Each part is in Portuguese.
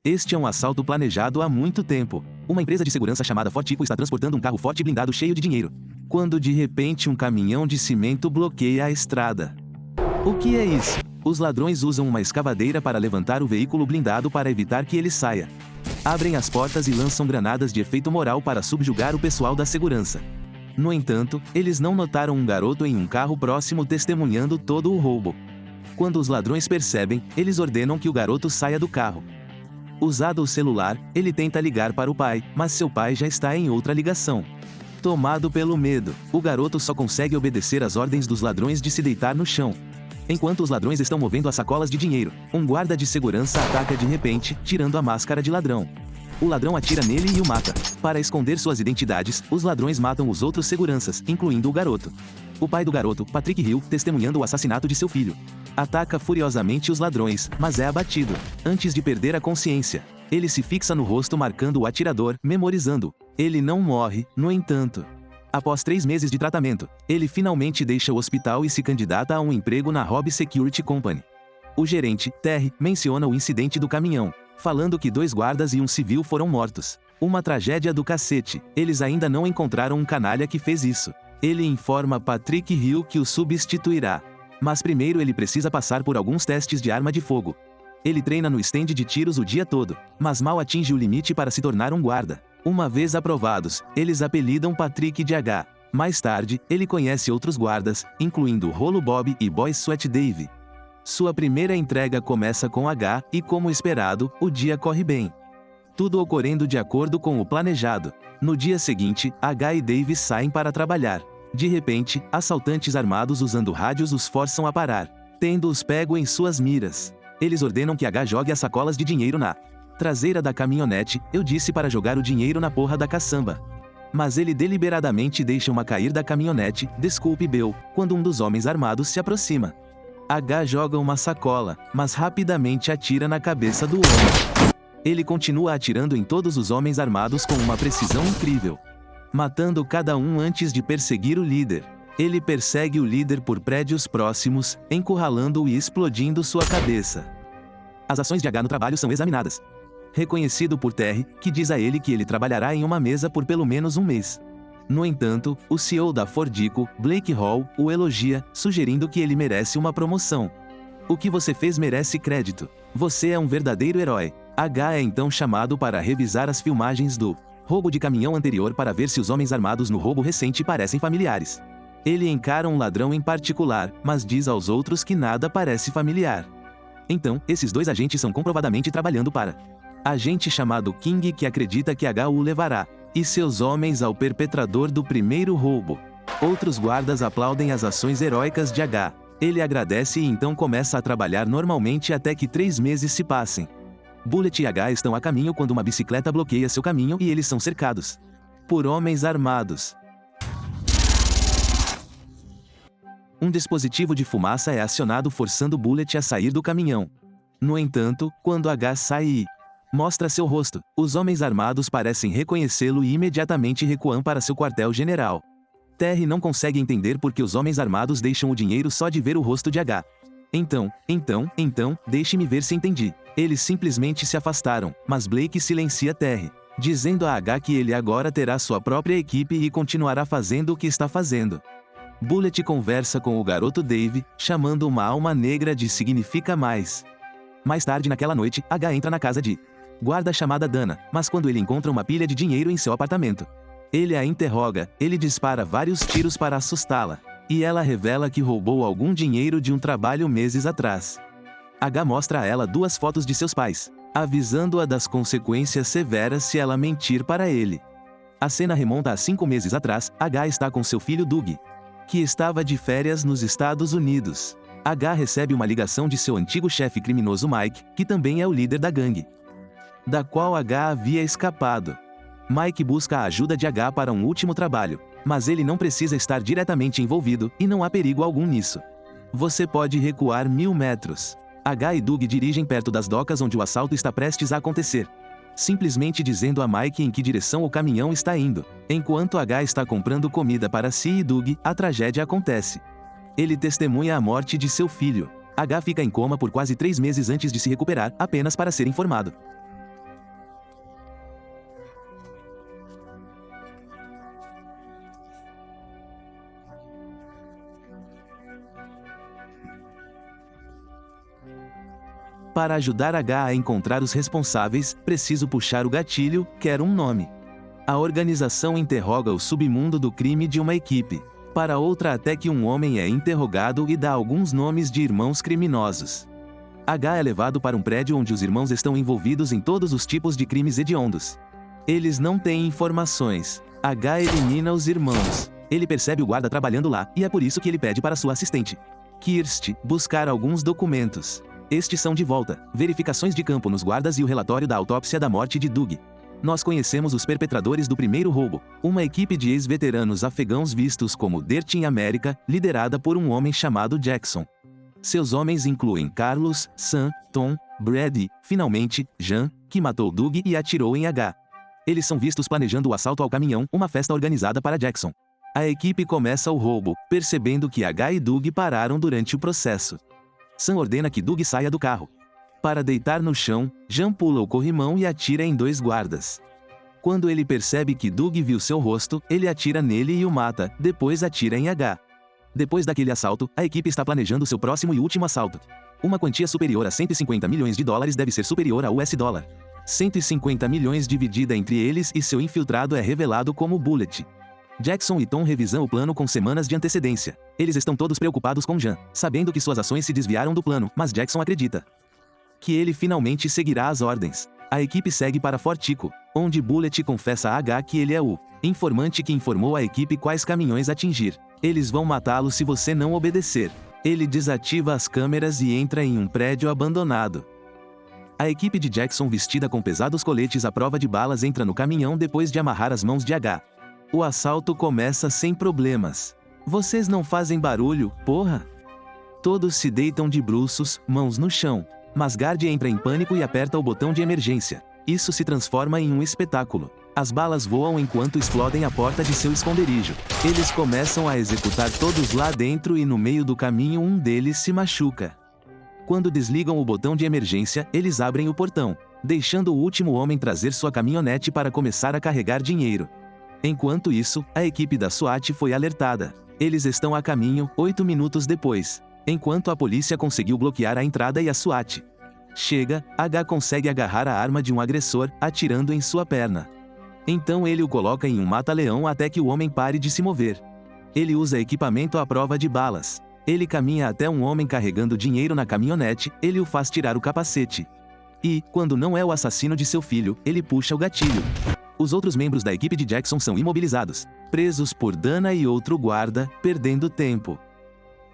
Este é um assalto planejado há muito tempo. Uma empresa de segurança chamada Fortico está transportando um carro forte blindado cheio de dinheiro, quando de repente um caminhão de cimento bloqueia a estrada. O que é isso? Os ladrões usam uma escavadeira para levantar o veículo blindado para evitar que ele saia. Abrem as portas e lançam granadas de efeito moral para subjugar o pessoal da segurança. No entanto, eles não notaram um garoto em um carro próximo testemunhando todo o roubo. Quando os ladrões percebem, eles ordenam que o garoto saia do carro. Usado o celular, ele tenta ligar para o pai, mas seu pai já está em outra ligação. Tomado pelo medo, o garoto só consegue obedecer às ordens dos ladrões de se deitar no chão. Enquanto os ladrões estão movendo as sacolas de dinheiro, um guarda de segurança ataca de repente, tirando a máscara de ladrão. O ladrão atira nele e o mata. Para esconder suas identidades, os ladrões matam os outros seguranças, incluindo o garoto. O pai do garoto, Patrick Hill, testemunhando o assassinato de seu filho, ataca furiosamente os ladrões, mas é abatido. Antes de perder a consciência, ele se fixa no rosto marcando o atirador, memorizando. Ele não morre, no entanto. Após 3 meses de tratamento, ele finalmente deixa o hospital e se candidata a um emprego na Robb Security Company. O gerente, Terry, menciona o incidente do caminhão, falando que 2 guardas e um civil foram mortos. Uma tragédia do cacete, eles ainda não encontraram um canalha que fez isso. Ele informa Patrick Hill que o substituirá. Mas primeiro ele precisa passar por alguns testes de arma de fogo. Ele treina no stand de tiros o dia todo, mas mal atinge o limite para se tornar um guarda. Uma vez aprovados, eles apelidam Patrick de H. Mais tarde, ele conhece outros guardas, incluindo Rolo Bob e Boy Sweat Dave. Sua primeira entrega começa com H, e como esperado, o dia corre bem. Tudo ocorrendo de acordo com o planejado. No dia seguinte, H e Dave saem para trabalhar. De repente, assaltantes armados usando rádios os forçam a parar, tendo-os pego em suas miras. Eles ordenam que H jogue as sacolas de dinheiro na traseira da caminhonete. Eu disse para jogar o dinheiro na porra da caçamba. Mas ele deliberadamente deixa uma cair da caminhonete, desculpe Bill, quando um dos homens armados se aproxima. H joga uma sacola, mas rapidamente atira na cabeça do homem. Ele continua atirando em todos os homens armados com uma precisão incrível, matando cada um antes de perseguir o líder. Ele persegue o líder por prédios próximos, encurralando-o e explodindo sua cabeça. As ações de H no trabalho são examinadas. Reconhecido por Terry, que diz a ele que ele trabalhará em uma mesa por pelo menos um mês. No entanto, o CEO da Fordico, Blake Hall, o elogia, sugerindo que ele merece uma promoção. O que você fez merece crédito. Você é um verdadeiro herói. H é então chamado para revisar as filmagens do roubo de caminhão anterior para ver se os homens armados no roubo recente parecem familiares. Ele encara um ladrão em particular, mas diz aos outros que nada parece familiar. Então, esses 2 agentes são comprovadamente trabalhando para agente chamado King, que acredita que H o levará, e seus homens ao perpetrador do primeiro roubo. Outros guardas aplaudem as ações heróicas de H. Ele agradece e então começa a trabalhar normalmente até que 3 meses se passem. Bullet e H estão a caminho quando uma bicicleta bloqueia seu caminho e eles são cercados por homens armados. Um dispositivo de fumaça é acionado forçando Bullet a sair do caminhão. No entanto, quando H sai e mostra seu rosto, os homens armados parecem reconhecê-lo e imediatamente recuam para seu quartel-general. Terry não consegue entender por que os homens armados deixam o dinheiro só de ver o rosto de H. Então, deixe-me ver se entendi. Eles simplesmente se afastaram, mas Blake silencia Terry, dizendo a H que ele agora terá sua própria equipe e continuará fazendo o que está fazendo. Bullet conversa com o garoto Dave, chamando uma alma negra de significa mais. Mais tarde naquela noite, H entra na casa de guarda chamada Dana, mas quando ele encontra uma pilha de dinheiro em seu apartamento, ele a interroga. Ele dispara vários tiros para assustá-la, e ela revela que roubou algum dinheiro de um trabalho meses atrás. H mostra a ela 2 fotos de seus pais, avisando-a das consequências severas se ela mentir para ele. A cena remonta a 5 meses atrás. H está com seu filho Doug, que estava de férias nos Estados Unidos. H recebe uma ligação de seu antigo chefe criminoso Mike, que também é o líder da gangue, da qual H havia escapado. Mike busca a ajuda de H para um último trabalho, mas ele não precisa estar diretamente envolvido, e não há perigo algum nisso. Você pode recuar 1000 metros. H e Doug dirigem perto das docas onde o assalto está prestes a acontecer, simplesmente dizendo a Mike em que direção o caminhão está indo. Enquanto H está comprando comida para si e Doug, a tragédia acontece. Ele testemunha a morte de seu filho. H fica em coma por quase 3 meses antes de se recuperar, apenas para ser informado Para ajudar H a encontrar os responsáveis, preciso puxar o gatilho, quero um nome. A organização interroga o submundo do crime de uma equipe. Para outra, até que um homem é interrogado e dá alguns nomes de irmãos criminosos. H é levado para um prédio onde os irmãos estão envolvidos em todos os tipos de crimes hediondos. Eles não têm informações. H elimina os irmãos. Ele percebe o guarda trabalhando lá, e é por isso que ele pede para sua assistente, Kirsty, buscar alguns documentos. Estes são de volta, verificações de campo nos guardas e o relatório da autópsia da morte de Doug. Nós conhecemos os perpetradores do primeiro roubo, uma equipe de ex-veteranos afegãos vistos como Dirt in America, liderada por um homem chamado Jackson. Seus homens incluem Carlos, Sam, Tom, Brad e, finalmente, Jean, que matou Doug e atirou em H. Eles são vistos planejando o assalto ao caminhão, uma festa organizada para Jackson. A equipe começa o roubo, percebendo que H e Doug pararam durante o processo. Sam ordena que Doug saia do carro. Para deitar no chão, Jean pula o corrimão e atira em 2 guardas. Quando ele percebe que Doug viu seu rosto, ele atira nele e o mata, depois atira em H. Depois daquele assalto, a equipe está planejando seu próximo e último assalto. Uma quantia superior a 150 milhões de dólares deve ser superior a US dólar. 150 milhões dividida entre eles e seu infiltrado é revelado como Bullet. Jackson e Tom revisam o plano com semanas de antecedência. Eles estão todos preocupados com Jean, sabendo que suas ações se desviaram do plano, mas Jackson acredita que ele finalmente seguirá as ordens. A equipe segue para Fortico, onde Bullet confessa a H que ele é o informante que informou a equipe quais caminhões atingir. Eles vão matá-lo se você não obedecer. Ele desativa as câmeras e entra em um prédio abandonado. A equipe de Jackson, vestida com pesados coletes à prova de balas, entra no caminhão depois de amarrar as mãos de H. O assalto começa sem problemas. Vocês não fazem barulho, porra? Todos se deitam de bruços, mãos no chão. Mas Guard entra em pânico e aperta o botão de emergência. Isso se transforma em um espetáculo. As balas voam enquanto explodem a porta de seu esconderijo. Eles começam a executar todos lá dentro e no meio do caminho um deles se machuca. Quando desligam o botão de emergência, eles abrem o portão, deixando o último homem trazer sua caminhonete para começar a carregar dinheiro. Enquanto isso, a equipe da SWAT foi alertada. Eles estão a caminho, 8 minutos depois. Enquanto a polícia conseguiu bloquear a entrada e a SWAT chega, H consegue agarrar a arma de um agressor, atirando em sua perna. Então ele o coloca em um mata-leão até que o homem pare de se mover. Ele usa equipamento à prova de balas. Ele caminha até um homem carregando dinheiro na caminhonete, ele o faz tirar o capacete. E, quando não é o assassino de seu filho, ele puxa o gatilho. Os outros membros da equipe de Jackson são imobilizados, presos por Dana e outro guarda, perdendo tempo.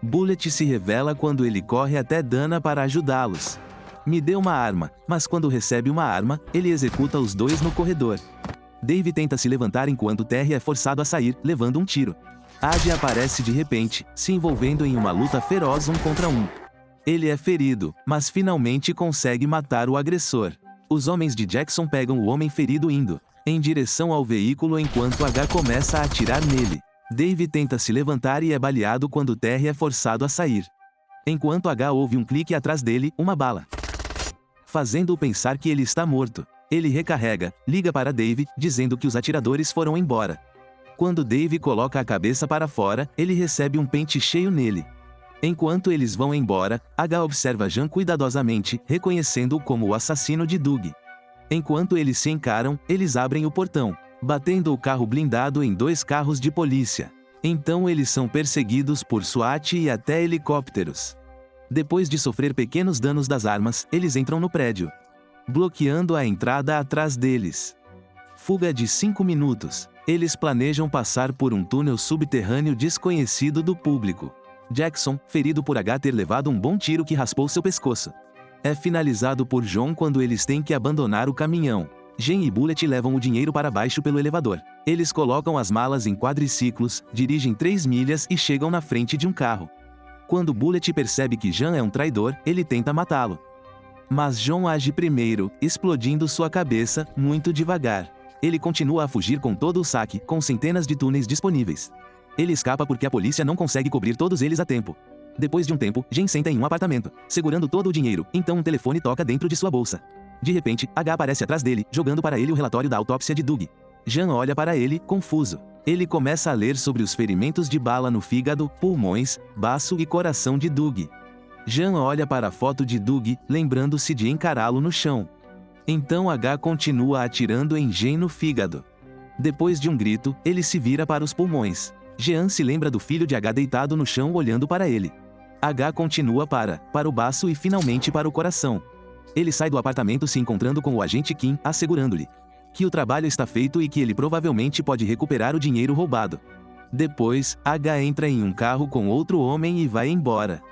Bullet se revela quando ele corre até Dana para ajudá-los. Me dê uma arma, mas quando recebe uma arma, ele executa os 2 no corredor. Dave tenta se levantar enquanto Terry é forçado a sair, levando um tiro. Adi aparece de repente, se envolvendo em uma luta feroz 1 contra 1. Ele é ferido, mas finalmente consegue matar o agressor. Os homens de Jackson pegam o homem ferido indo em direção ao veículo enquanto H começa a atirar nele. Dave tenta se levantar e é baleado quando Terry é forçado a sair. Enquanto H ouve um clique atrás dele, uma bala, fazendo-o pensar que ele está morto. Ele recarrega, liga para Dave, dizendo que os atiradores foram embora. Quando Dave coloca a cabeça para fora, ele recebe um pente cheio nele. Enquanto eles vão embora, H observa Jean cuidadosamente, reconhecendo-o como o assassino de Doug. Enquanto eles se encaram, eles abrem o portão, batendo o carro blindado em 2 carros de polícia. Então eles são perseguidos por SWAT e até helicópteros. Depois de sofrer pequenos danos das armas, eles entram no prédio, bloqueando a entrada atrás deles. Fuga de 5 minutos. Eles planejam passar por um túnel subterrâneo desconhecido do público. Jackson, ferido por H ter levado um bom tiro que raspou seu pescoço, é finalizado por John quando eles têm que abandonar o caminhão. Jean e Bullet levam o dinheiro para baixo pelo elevador. Eles colocam as malas em quadriciclos, dirigem 3 milhas e chegam na frente de um carro. Quando Bullet percebe que Jean é um traidor, ele tenta matá-lo. Mas John age primeiro, explodindo sua cabeça, muito devagar. Ele continua a fugir com todo o saque, com centenas de túneis disponíveis. Ele escapa porque a polícia não consegue cobrir todos eles a tempo. Depois de um tempo, Jean senta em um apartamento, segurando todo o dinheiro, então um telefone toca dentro de sua bolsa. De repente, H aparece atrás dele, jogando para ele o relatório da autópsia de Doug. Jean olha para ele, confuso. Ele começa a ler sobre os ferimentos de bala no fígado, pulmões, baço e coração de Doug. Jean olha para a foto de Doug, lembrando-se de encará-lo no chão. Então H continua atirando em Jean no fígado. Depois de um grito, ele se vira para os pulmões. Jean se lembra do filho de H deitado no chão olhando para ele. H continua para o baço e finalmente para o coração. Ele sai do apartamento se encontrando com o agente Kim, assegurando-lhe que o trabalho está feito e que ele provavelmente pode recuperar o dinheiro roubado. Depois, H entra em um carro com outro homem e vai embora.